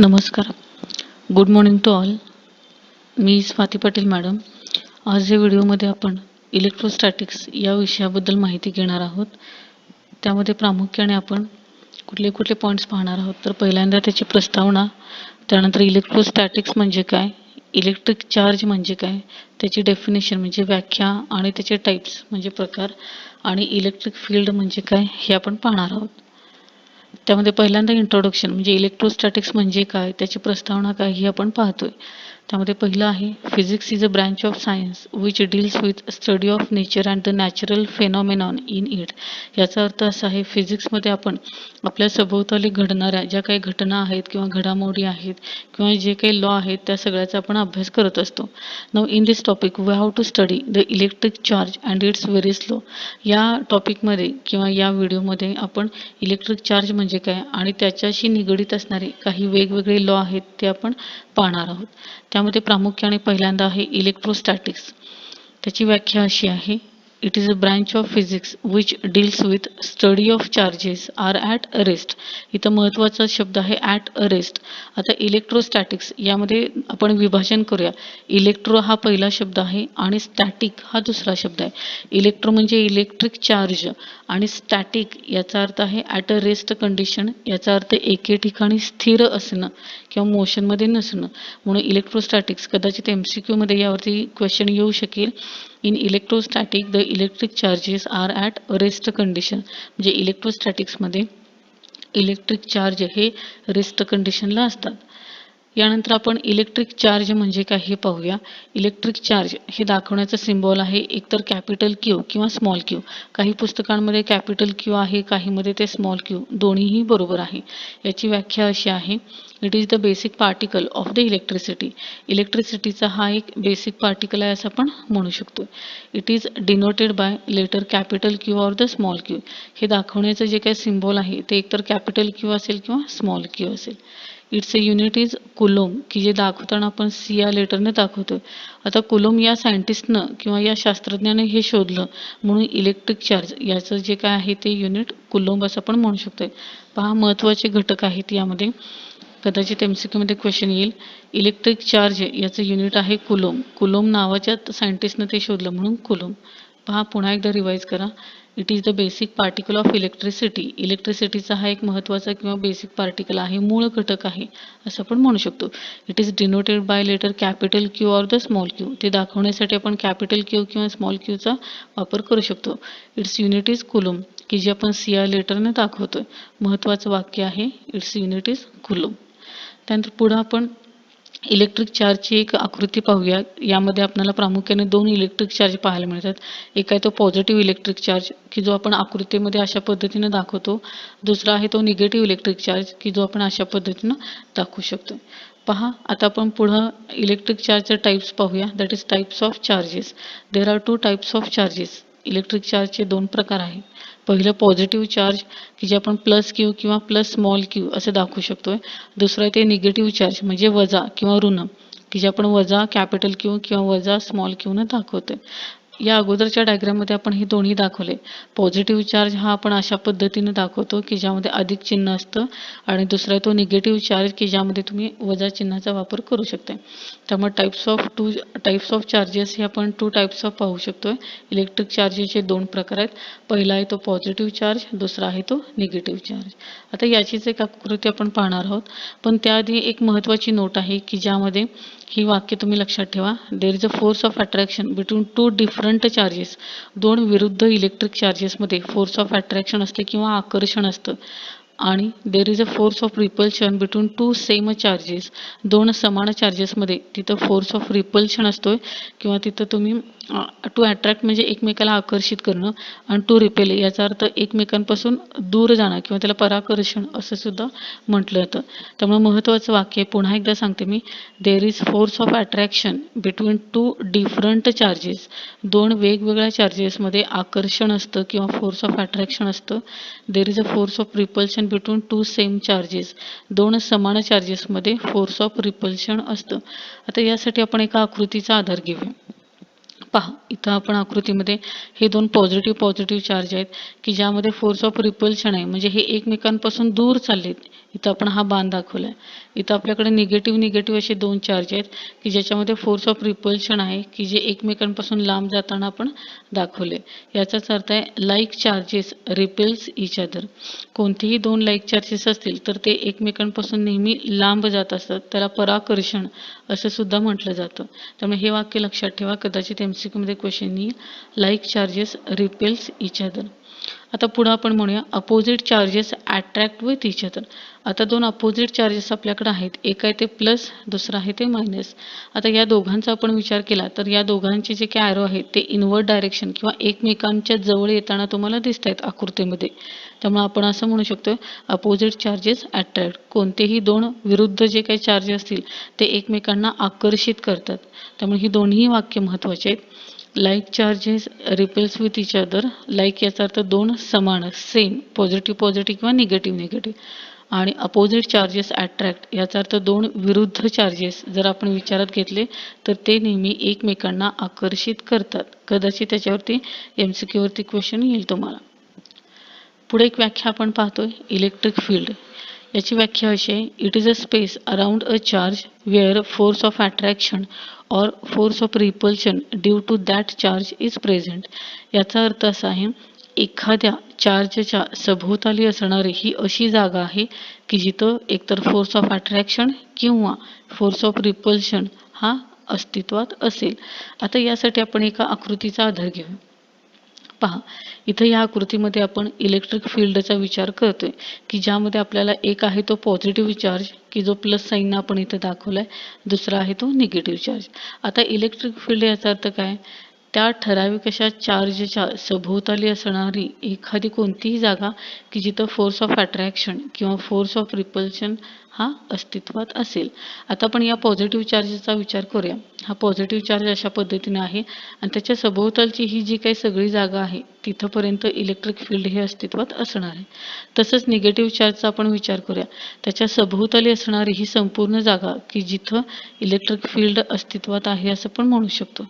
नमस्कार. Good morning to all. मी Swati Patil madam. आज या व्हिडिओमध्ये आपण इलेक्ट्रोस्टॅटिक्स या विषयाबद्दल माहिती घेणार आहोत. त्यामध्ये प्रामुख्याने आपण कुठले कुठले पॉईंट्स पाहणार आहोत. तर पहिल्यांदा त्याची प्रस्तावना, त्यानंतर इलेक्ट्रोस्टॅटिक्स म्हणजे काय, इलेक्ट्रिक चार्ज म्हणजे काय, त्याची डेफिनेशन म्हणजे व्याख्या आणि त्याचे टाईप्स म्हणजे प्रकार, आणि इलेक्ट्रिक फील्ड म्हणजे काय हे आपण पाहणार आहोत. त्यामध्ये पहिल्यांदा इंट्रोडक्शन म्हणजे इलेक्ट्रोस्टॅटिक्स म्हणजे काय, त्याची प्रस्तावना काय ही आपण पाहतोय. त्यामध्ये पहिलं आहे, physics is a branch of science which deals with study of nature and the natural phenomenon in it. याचा अर्थ असा आहे, फिजिक्समध्ये आपण आपल्या सभोवताली घडणाऱ्या ज्या काही घटना आहेत किंवा घडामोडी आहेत किंवा जे काही लॉ आहेत त्या सगळ्याचा आपण अभ्यास करत असतो. Now in this topic we have to study the electric charge and its various law. या टॉपिकमध्ये किंवा या व्हिडिओमध्ये आपण इलेक्ट्रिक चार्ज म्हणजे काय आणि त्याच्याशी निगडित असणारे काही वेगवेगळे लॉ आहेत ते आपण पाहणार आहोत. त्यामध्ये प्रामुख्याने पहिल्यांदा आहे इलेक्ट्रोस्टॅटिक्स. त्याची व्याख्या अशी आहे, it is a branch of physics which deals with study of charges are at rest. इथं महत्त्वाचा शब्द आहे ॲट रेस्ट. आता इलेक्ट्रोस्टॅटिक्स यामध्ये आपण विभाजन करूया. इलेक्ट्रो हा पहिला शब्द आहे आणि स्टॅटिक हा दुसरा शब्द आहे. इलेक्ट्रो म्हणजे इलेक्ट्रिक चार्ज आणि स्टॅटिक याचा अर्थ आहे ॲट अ रेस्ट कंडिशन. याचा अर्थ एके ठिकाणी स्थिर असणं किंवा मोशनमध्ये नसणं. म्हणून इलेक्ट्रोस्टॅटिक्स कदाचित MCQ मध्ये यावरती क्वेश्चन येऊ शकेल. In electrostatic the electric charges are at rest condition. म्हणजे इलेक्ट्रोस्टॅटिक्समध्ये इलेक्ट्रिक चार्ज हे रेस्ट कंडिशनला असतात. यानंतर आपण इलेक्ट्रिक चार्ज म्हणजे काय हे पाहूया. इलेक्ट्रिक चार्ज हे दाखवण्याचं सिम्बॉल आहे एकतर कॅपिटल क्यू किंवा स्मॉल क्यू. काही पुस्तकांमध्ये कॅपिटल क्यू आहे, काहीमध्ये ते स्मॉल क्यू, दोन्हीही बरोबर आहे. याची व्याख्या अशी आहे, it is the basic particle of the electricity. इलेक्ट्रिसिटीचा हा एक बेसिक पार्टिकल आहे असं आपण म्हणू शकतो. It is denoted by letter capital Q or the small Q. हे दाखवण्याचं जे काही सिम्बॉल आहे ते एकतर कॅपिटल क्यू असेल किंवा स्मॉल क्यू असेल. It's a unit is coulomb, की जे दाखवताना आपण सी या लेटरने दाखवतो. आता कुलोम या सायंटिस्टनं किंवा या शास्त्रज्ञाने हे शोधलं म्हणून इलेक्ट्रिक चार्ज याचं जे काय आहे ते युनिट कुलोम असं आपण म्हणू शकतो. पहा, महत्त्वाचे घटक आहेत यामध्ये, कदाचित MCQ मध्ये क्वेश्चन येईल. इलेक्ट्रिक चार्ज याचं युनिट आहे कुलोम. कुलोम नावाच्या सायंटिस्टनं ते शोधलं म्हणून कुलोम. पहा, पुन्हा एकदा रिवाईज करा. It is the basic particle of electricity. इलेक्ट्रिसिटीचा हा एक महत्त्वाचा किंवा बेसिक पार्टिकल आहे, मूळ घटक आहे असं आपण म्हणू शकतो. It is denoted by letter capital Q or the small Q. ते दाखवण्यासाठी आपण कॅपिटल क्यू किंवा स्मॉल क्यूचा वापर करू शकतो. इट्स युनिट इज कुलोम, की जे आपण सी या लेटरने दाखवतोय. महत्त्वाचं वाक्य आहे, इट्स युनिट इज कुलोम. त्यानंतर पुढे आपण इलेक्ट्रिक चार्जची एक आकृती पाहूया. यामध्ये आपल्याला प्रामुख्याने दोन इलेक्ट्रिक चार्ज पाहायला मिळतात. एक आहे तो पॉझिटिव्ह इलेक्ट्रिक चार्ज, की जो आपण आकृतीमध्ये अशा पद्धतीने दाखवतो. दुसरा आहे तो निगेटिव्ह इलेक्ट्रिक चार्ज, की जो आपण अशा पद्धतीनं दाखवू शकतो. पहा, आता आपण पुढं इलेक्ट्रिक चार्जचे टाईप्स पाहूया. That is types of charges. There are two types of charges. Electric चार्जचे दोन प्रकार आहेत. पहिलं पॉझिटिव्ह चार्ज, की जे आपण प्लस क्यू किंवा प्लस स्मॉल क्यू असं दाखवू शकतोय. दुसरं आहे ते निगेटिव्ह चार्ज म्हणजे वजा किंवा ऋण, की जे आपण वजा कॅपिटल क्यू किंवा वजा स्मॉल क्यूनं दाखवतोय. या अगोदरच्या डायग्राममध्ये आपण हे दोन्ही दाखवले. पॉझिटिव्ह चार्ज हा आपण अशा पद्धतीने दाखवतो की ज्यामध्ये अधिक चिन्ह असतं, आणि दुसरा आहे तो निगेटिव्ह चार्ज की ज्यामध्ये तुम्ही वजा चिन्हाचा वापर करू शकता. त्यामुळे टाईप्स ऑफ चार्जेस हे आपण टू टाईप्स ऑफ पाहू शकतोय. इलेक्ट्रिक चार्जेसचे दोन प्रकार आहेत. पहिला आहे तो पॉझिटिव्ह चार्ज, दुसरा आहे तो निगेटिव्ह चार्ज. आता याचीच एक आकृती आपण पाहणार आहोत, पण त्याआधी एक महत्त्वाची नोट आहे की ज्यामध्ये ही वाक्य तुम्ही लक्षात ठेवा. There is a force of attraction between two different charges. दोन विरुद्ध इलेक्ट्रिक चार्जेसमध्ये फोर्स ऑफ अट्रॅक्शन असते किंवा आकर्षण असतं. आणि there is a force of repulsion between two same charges. दोन समान चार्जेसमध्ये तिथं फोर्स ऑफ रिपल्शन असतोय किंवा तिथं तुम्ही टू अट्रॅक्ट म्हणजे एकमेकाला आकर्षित करणं, आणि टू रिपेल याचा अर्थ एकमेकांपासून दूर जाणं किंवा त्याला पराकर्षण असं सुद्धा म्हटलं जातं. त्यामुळे महत्त्वाचं वाक्य पुन्हा एकदा सांगते मी. There is force of attraction between two different charges. दोन वेगवेगळ्या चार्जेसमध्ये आकर्षण असतं किंवा फोर्स ऑफ अट्रॅक्शन असतं. There is a force of repulsion between two same charges. दोन समान चार्जेसमध्ये फोर्स ऑफ रिपल्शन असतं. आता यासाठी आपण एका आकृतीचा आधार घेऊया. पहा, इथं आपण आकृतीमध्ये हे दोन पॉझिटिव्ह चार्ज आहेत की ज्यामध्ये फोर्स ऑफ रिपल्शन आहे, म्हणजे हे एकमेकांपासून दूर चाललेत. इथं आपण हा बाण दाखवलाय. इथं आपल्याकडे निगेटिव्ह असे दोन चार्ज आहेत की ज्याच्यामध्ये फोर्स ऑफ रिपल्शन आहे की जे एकमेकांपासून लांब जाताना आपण दाखवले. याचाच अर्थ आहे like charges repels each other. कोणतेही दोन लाईक चार्जेस असतील तर ते एकमेकांपासून नेहमी लांब जात असतात. त्याला पराकर्षण असं सुद्धा म्हटलं जातं. त्यामुळे हे वाक्य लक्षात ठेवा. कदाचित MCQ मध्ये क्वेश्चन येईल, like charges repels each other. आता पुढे आपण म्हणूया opposite charges attract with each other. आता दोन अपोजिट चार्जेस आपल्याकडे आहेत, एक आहे ते प्लस, दुसरं आहे ते मायनस. आता या दोघांचा आपण विचार केला तर या दोघांचे जे काय ॲरो आहेत ते इनवर्ड डायरेक्शन किंवा एकमेकांच्या जवळ येताना तुम्हाला दिसत आहेत आकृतीमध्ये. त्यामुळे आपण असं म्हणू शकतो अपोजिट चार्जेस अट्रॅक्ट. कोणतेही दोन विरुद्ध जे काही चार्ज असतील ते एकमेकांना आकर्षित करतात. त्यामुळे ही दोन्ही वाक्य महत्त्वाचे आहेत. Like charges repels with each other. Like याचा अर्थ दोन समान, सेम, पॉझिटिव्ह किंवा निगेटिव्ह. आणि अपोजिट चार्जेस अट्रॅक्ट याचा अर्थ दोन विरुद्ध चार्जेस जर आपण विचारात घेतले तर ते नेहमी एकमेकांना आकर्षित करतात. कदाचित त्याच्यावरती MCQ वरती क्वेश्चन येईल तुम्हाला. पुढे एक व्याख्या आपण पाहतोय इलेक्ट्रिक फील्ड. याची व्याख्या अशी आहे, it is a space around a charge where force of attraction or force of repulsion due to that charge is present. याचा अर्थ असा आहे, एखाद्या चार्जच्या सभोवताली असणारी ही अशी जागा आहे की जिथं एकतर फोर्स ऑफ अट्रॅक्शन किंवा फोर्स ऑफ रिपल्शन हा अस्तित्वात असेल. आता यासाठी आपण एका आकृतीचा आधार घेऊ. पहा, इथं या आकृतीमध्ये आपण इलेक्ट्रिक फील्डचा विचार करतोय की ज्यामध्ये आपल्याला एक आहे तो पॉझिटिव्ह चार्ज की जो प्लस साईन आपण इथं दाखवलाय, दुसरा आहे तो निगेटिव्ह चार्ज. आता इलेक्ट्रिक फील्ड याचा अर्थ काय, त्या ठराविक अशा चार्जच्या सभोवताली असणारी एखादी कोणतीही जागा की जिथं फोर्स ऑफ अट्रॅक्शन किंवा फोर्स ऑफ रिपल्शन हा अस्तित्वात असेल. आता आपण या पॉझिटिव्ह चार्जचा विचार करूया. हा पॉझिटिव्ह चार्ज अशा पद्धतीने आहे आणि त्याच्या सभोवतालची ही जी काही सगळी जागा आहे तिथपर्यंत इलेक्ट्रिक फील्ड हे अस्तित्वात असणार आहे. तसंच निगेटिव्ह चार्जचा आपण विचार करूया. त्याच्या सभोवताली असणारी ही संपूर्ण जागा की जिथं इलेक्ट्रिक फील्ड अस्तित्वात आहे असं पण म्हणू शकतो.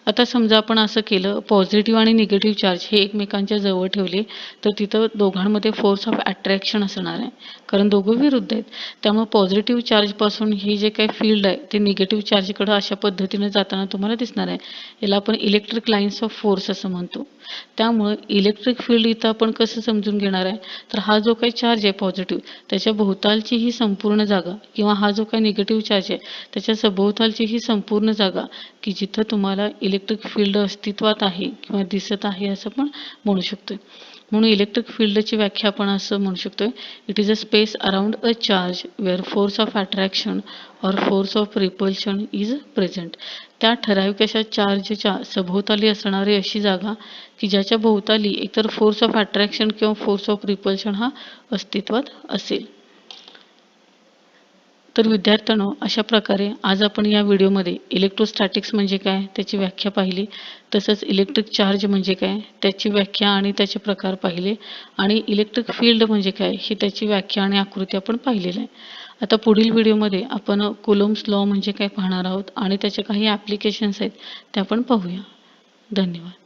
आता समजा आपण असं केलं, पॉझिटिव्ह आणि निगेटिव्ह चार्ज हे एकमेकांच्या जवळ ठेवले तर तिथं दोघांमध्ये फोर्स ऑफ अट्रॅक्शन असणार आहे, कारण दोघं विरुद्ध आहेत. त्यामुळे पॉझिटिव्ह चार्जपासून हे जे काही फील्ड आहे ते निगेटिव्ह चार्जकडे अशा पद्धतीने जाताना तुम्हाला दिसणार आहे. याला आपण इलेक्ट्रिक लाईन्स ऑफ फोर्स असं म्हणतो. त्यामुळे इलेक्ट्रिक फील्ड इथं आपण कसं समजून घेणार आहे, तर हा जो काही चार्ज आहे पॉझिटिव्ह त्याच्या भोवतालची ही संपूर्ण जागा किंवा हा जो काही निगेटिव्ह चार्ज आहे त्याच्या सभोवतालची ही संपूर्ण जागा की जिथं तुम्हाला इलेक्ट्रिक फील्ड अस्तित्वात आहे किंवा दिसत आहे असं पण म्हणू शकतोय. म्हणून इलेक्ट्रिक फील्डची व्याख्या आपण असं म्हणू शकतोय, it is a space around a charge where force of attraction or force of repulsion is present. त्या ठराविक अशा चार्जच्या सभोवताली असणारी अशी जागा की ज्याच्या भोवताली एकतर फोर्स ऑफ अट्रॅक्शन किंवा फोर्स ऑफ रिपल्शन हा अस्तित्वात असेल. तर विद्यार्थ्यांनो, अशा प्रकारे आज आपण या व्हिडिओमध्ये इलेक्ट्रोस्टॅटिक्स म्हणजे काय त्याची व्याख्या पाहिली, तसंच इलेक्ट्रिक चार्ज म्हणजे काय त्याची व्याख्या आणि त्याचे प्रकार पाहिले आणि इलेक्ट्रिक फील्ड म्हणजे काय ही त्याची व्याख्या आणि आकृती आपण पाहिलेली आहे. आता पुढील व्हिडिओमध्ये आपण कुलोम्ब्स लॉ म्हणजे काय पाहणार आहोत आणि त्याचे काही ॲप्लिकेशन्स आहेत ते आपण पाहूया. धन्यवाद.